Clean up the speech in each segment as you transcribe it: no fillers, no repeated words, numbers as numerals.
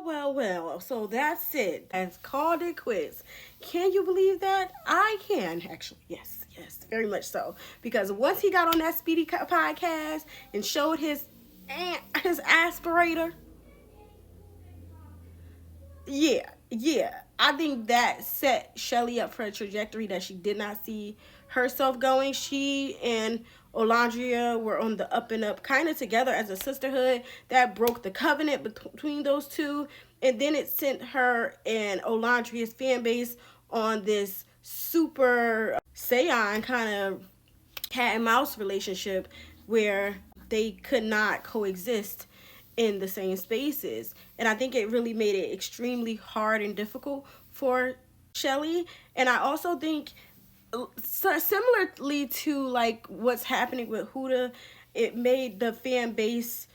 Well. So that's it. I've called it quits. Can you believe that? I can, actually. Yes, very much so. Because once he got on that podcast and showed his aspirator, yeah. I think that set Chelly up for a trajectory that she did not see herself going. She and Olandria were on the up and up, kind of together as a sisterhood. That broke the covenant between those two. And then it sent her and Olandria's fan base on this super seance kind of cat and mouse relationship where they could not coexist in the same spaces. And I think it really made it extremely hard and difficult for Chelly. And I also think, similarly to like what's happening with Huda, it made the fan base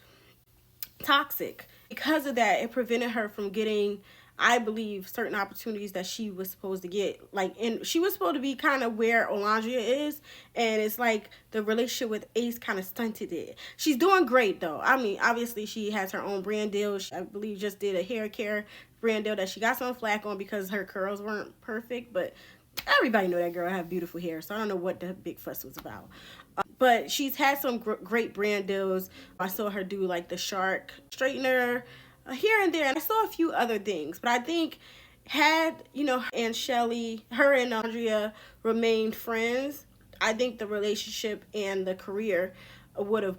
toxic. Because of that, it prevented her from getting, I believe, certain opportunities that she was supposed to get. Like, and she was supposed to be kind of where Olandria is, and it's like the relationship with Ace kind of stunted it. She's doing great though. I mean, obviously she has her own brand deal. She, I believe, just did a hair care brand deal that she got some flack on because her curls weren't perfect, but everybody know that girl had beautiful hair, so I don't know what the big fuss was about. But she's had some great brand deals. I saw her do like the shark straightener here and there, and I saw a few other things. But I think had, and Chelly, her and Andrea remained friends, I think the relationship and the career would have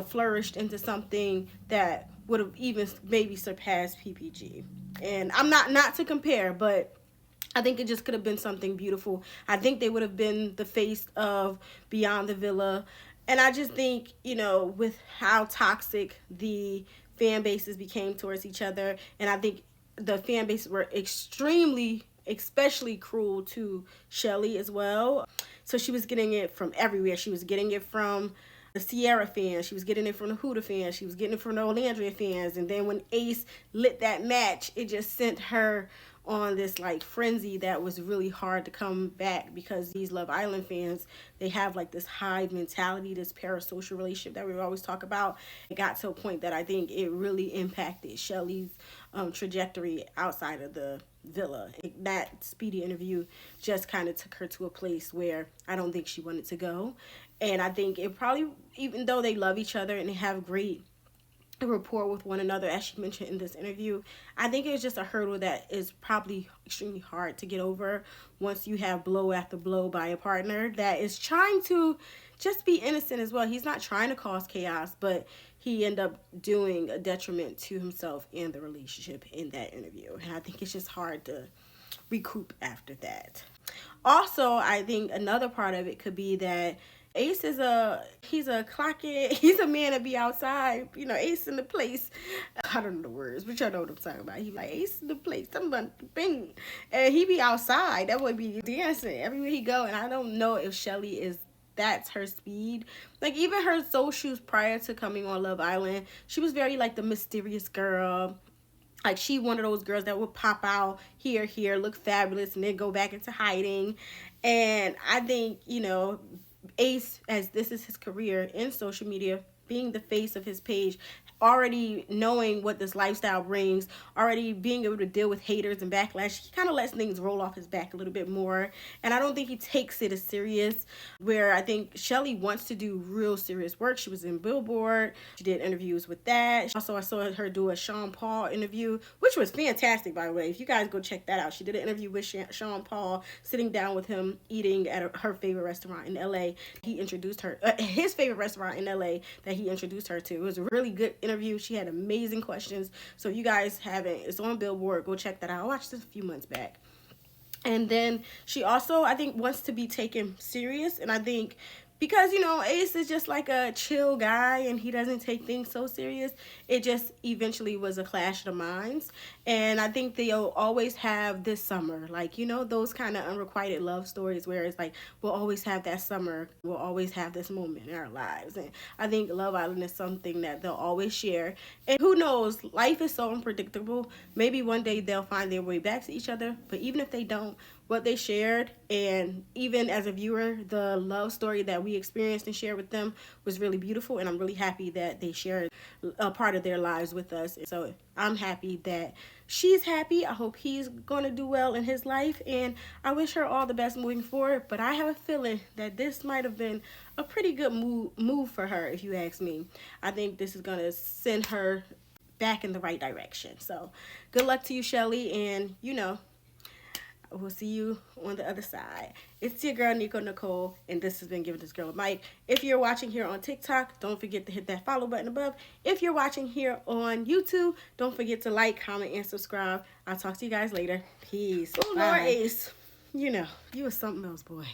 flourished into something that would have even maybe surpassed PPG. And I'm not to compare, but I think it just could have been something beautiful. I think they would have been the face of Beyond the Villa. And I just think, with how toxic the fan bases became towards each other, and I think the fan bases were especially cruel to Chelly as well. So she was getting it from everywhere. She was getting it from the Sierra fans. She was getting it from the Huda fans. She was getting it from the Olandria fans. And then when Ace lit that match, it just sent her on this like frenzy that was really hard to come back, because these Love Island fans, they have like this hive mentality, this parasocial relationship that we always talk about. It got to a point that I think it really impacted Chelly's trajectory outside of the villa. That Speedy interview just kind of took her to a place where I don't think she wanted to go. And I think it probably, even though they love each other and they have great rapport with one another, as she mentioned in this interview, I think it's just a hurdle that is probably extremely hard to get over once you have blow after blow by a partner that is trying to just be innocent as well. He's not trying to cause chaos, but he ended up doing a detriment to himself and the relationship in that interview. And I think it's just hard to recoup after that. Also, I think another part of it could be that Ace is he's a clockhead. He's a man to be outside. Ace in the place. I don't know the words, but y'all know what I'm talking about. He like, Ace in the place. Somebody bing. And he be outside. That would be dancing everywhere he go. And I don't know if Chelly that's her speed. Like, even her socials prior to coming on Love Island, she was very like the mysterious girl. Like, she one of those girls that would pop out here, look fabulous, and then go back into hiding. And I think, Ace, as this is his career in social media, being the face of his page, already knowing what this lifestyle brings, already being able to deal with haters and backlash, he kind of lets things roll off his back a little bit more. And I don't think he takes it as serious, where I think Chelly wants to do real serious work. She was in Billboard. She did interviews with that. Also, I saw her do a Sean Paul interview, which was fantastic, by the way. If you guys go check that out. She did an interview with Sean Paul, sitting down with him, eating at her favorite restaurant in LA. He introduced her, his favorite restaurant in LA that he introduced her to. It was a really good interview. She had amazing questions. So if you guys haven't, it's on Billboard. Go check that out. I watched this a few months back. And then she also, I think, wants to be taken serious. And I think because, Ace is just like a chill guy and he doesn't take things so serious, it just eventually was a clash of the minds. And I think they'll always have this summer, like, those kind of unrequited love stories where it's like, we'll always have that summer, we'll always have this moment in our lives. And I think Love Island is something that they'll always share. And who knows, life is so unpredictable. Maybe one day they'll find their way back to each other, but even if they don't, what they shared, and even as a viewer, the love story that we experienced and shared with them was really beautiful, and I'm really happy that they shared a part of their lives with us. So I'm happy that she's happy. I hope he's going to do well in his life, and I wish her all the best moving forward. But I have a feeling that this might have been a pretty good move for her, if you ask me. I think this is going to send her back in the right direction. So good luck to you, Chelly, and we'll see you on the other side. It's your girl, Nico Nicole, and this has been Giving This Girl a Mic. If you're watching here on TikTok, don't forget to hit that follow button above. If you're watching here on YouTube, don't forget to like, comment, and subscribe. I'll talk to you guys later. Peace. Oh, Lord Ace, you was something else, boy.